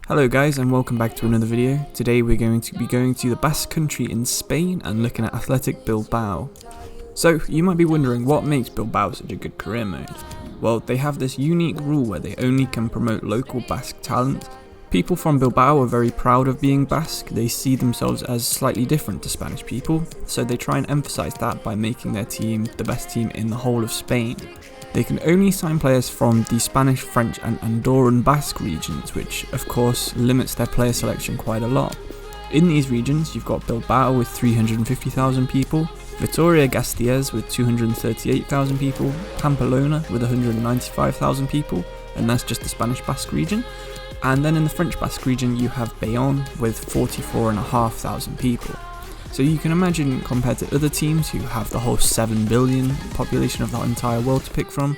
Hello guys and welcome back to another video. Today we're going to be going to the Basque country in Spain and looking at Athletic Bilbao. So you might be wondering what makes Bilbao such a good career mode. Well, they have this unique rule where they only can promote local Basque talent. People from Bilbao are very proud of being Basque. They see themselves as slightly different to Spanish people, so they try and emphasize that by making their team the best team in the whole of Spain. They can only sign players from the Spanish, French and Andorran Basque regions, which of course limits their player selection quite a lot. In these regions you've got Bilbao with 350,000 people, Vitoria-Gasteiz with 238,000 people, Pamplona with 195,000 people, and that's just the Spanish Basque region. And then in the French Basque region you have Bayonne with 44,500 people. So you can imagine, compared to other teams who have the whole 7 billion population of the entire world to pick from,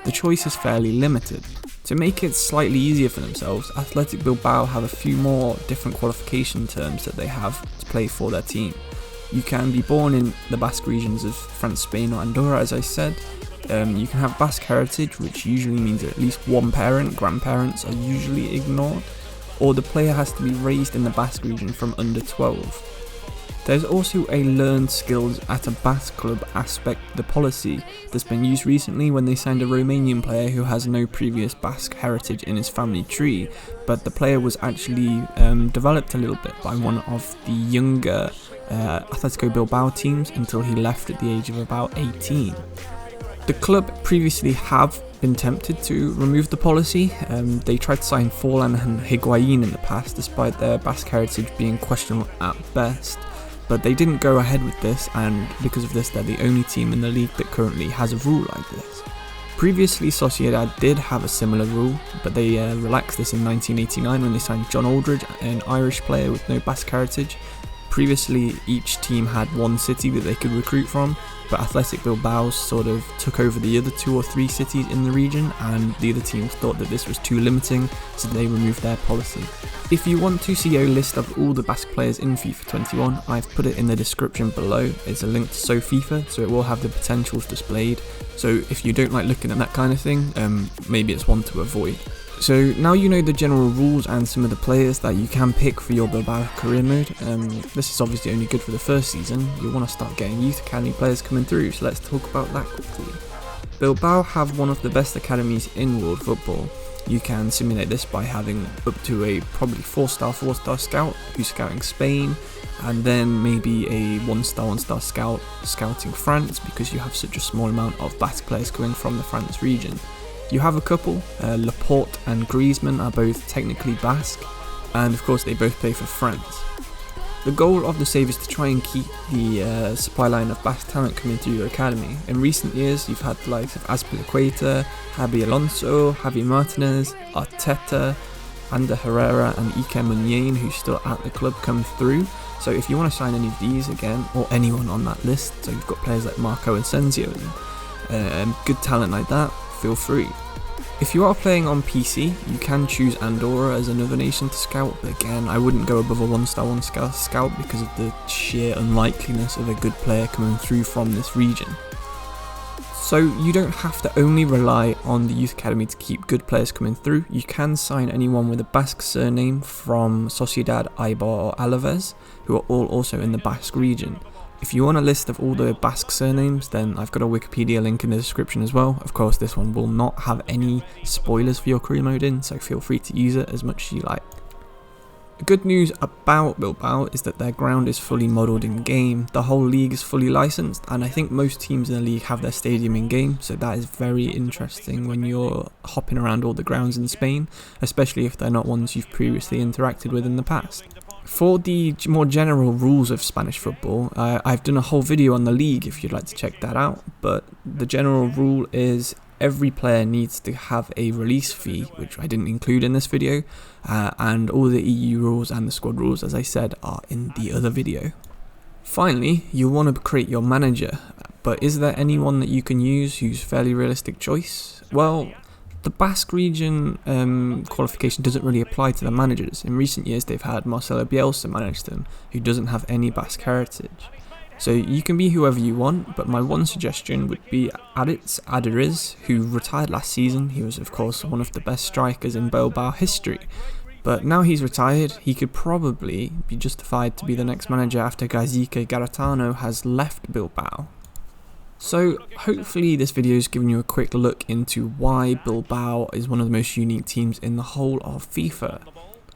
the choice is fairly limited. To make it slightly easier for themselves, Athletic Bilbao have a few more different qualification terms that they have to play for their team. You can be born in the Basque regions of France, Spain or Andorra, as I said. You can have Basque heritage, which usually means that at least one parent, grandparents are usually ignored, or the player has to be raised in the Basque region from under 12. There's also a learned skills at a Basque club aspect of the policy that's been used recently when they signed a Romanian player who has no previous Basque heritage in his family tree, but the player was actually developed a little bit by one of the younger Atletico Bilbao teams until he left at the age of about 18. The club previously have been tempted to remove the policy. They tried to sign Forlan and Higuain in the past despite their Basque heritage being questionable at best. But they didn't go ahead with this, and because of this they're the only team in the league that currently has a rule like this. Previously Sociedad did have a similar rule, but they relaxed this in 1989 when they signed John Aldridge, an Irish player with no Basque heritage. Previously each team had one city that they could recruit from, but Athletic Bilbao sort of took over the other 2 or 3 cities in the region, and the other teams thought that this was too limiting, so they removed their policy. If you want to see a list of all the Basque players in FIFA 21, I've put it in the description below. It's a link to FIFA, so it will have the potentials displayed. So if you don't like looking at that kind of thing, maybe it's one to avoid. So now you know the general rules and some of the players that you can pick for your Bilbao career mode. This is obviously only good for the first season. You want to start getting youth academy players coming through, so let's talk about that quickly. Bilbao have one of the best academies in world football. You can simulate this by having up to a probably 4-star scout who's scouting Spain, and then maybe a 1-star scout scouting France, because you have such a small amount of Basque players coming from the France region. You have a couple, Laporte and Griezmann are both technically Basque, and of course they both play for France. The goal of the save is to try and keep the supply line of Basque talent coming through your academy. In recent years you've had the likes of Azpilicueta, Javi Alonso, Javi Martinez, Arteta, Ander Herrera and Ike Munien, who's still at the club, come through. So if you want to sign any of these again, or anyone on that list, so you've got players like Marco Asensio and good talent like that, feel free. If you are playing on PC, you can choose Andorra as another nation to scout, but again, I wouldn't go above a 1-star scout because of the sheer unlikeliness of a good player coming through from this region. So you don't have to only rely on the youth academy to keep good players coming through. You can sign anyone with a Basque surname from Sociedad, Eibar or Alaves, who are all also in the Basque region. If you want a list of all the Basque surnames, then I've got a Wikipedia link in the description as well. Of course, this one will not have any spoilers for your career mode in, so feel free to use it as much as you like. The good news about Bilbao is that their ground is fully modelled in game. The whole league is fully licensed, and I think most teams in the league have their stadium in game, so that is very interesting when you're hopping around all the grounds in Spain, especially if they're not ones you've previously interacted with in the past. For the more general rules of Spanish football, I've done a whole video on the league if you'd like to check that out, but the general rule is every player needs to have a release fee, which I didn't include in this video, and all the EU rules and the squad rules, as I said, are in the other video. Finally, you'll want to create your manager, but is there anyone that you can use who's fairly realistic choice? Well, the Basque region qualification doesn't really apply to the managers. In recent years they've had Marcelo Bielsa manage them, who doesn't have any Basque heritage. So you can be whoever you want, but my one suggestion would be Aritz Aduriz, who retired last season. He was of course one of the best strikers in Bilbao history. But now he's retired, he could probably be justified to be the next manager after Garatano has left Bilbao. So hopefully this video has given you a quick look into why Bilbao is one of the most unique teams in the whole of FIFA.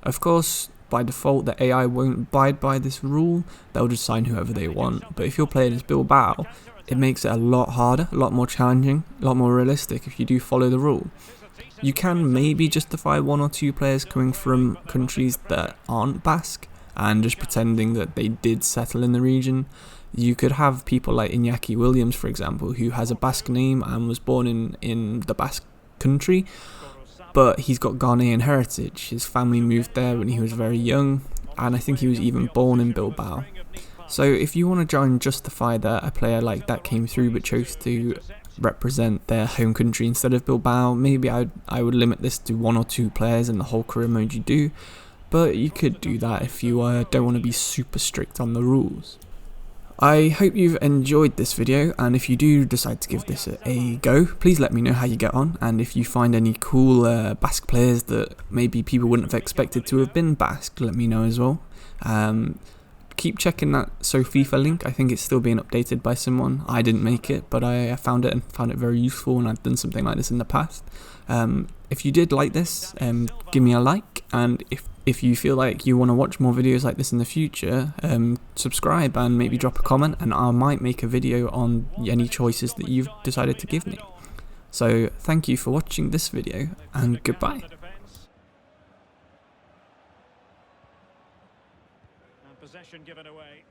Of course, by default the AI won't abide by this rule, they'll just sign whoever they want, but if you're playing as Bilbao, it makes it a lot harder, a lot more challenging, a lot more realistic if you do follow the rule. You can maybe justify 1 or 2 players coming from countries that aren't Basque and just pretending that they did settle in the region. You could have people like Iñaki Williams, for example, who has a Basque name and was born in the Basque country, but he's got Ghanaian heritage. His family moved there when he was very young, and I think he was even born in Bilbao. So if you want to try and justify that a player like that came through but chose to represent their home country instead of Bilbao, maybe I would limit this to 1 or 2 players in the whole career mode you do, but you could do that if you don't want to be super strict on the rules. I hope you've enjoyed this video, and if you do decide to give this a go, please let me know how you get on, and if you find any cool Basque players that maybe people wouldn't have expected to have been Basque, let me know as well. Keep checking that FIFA link. I think it's still being updated by someone. I didn't make it, but I found it and found it very useful, and I've done something like this in the past. If you did like this, give me a like, and if you feel like you want to watch more videos like this in the future, subscribe and maybe drop a comment, and I might make a video on any choices that you've decided to give me. So thank you for watching this video, and goodbye. Possession given away.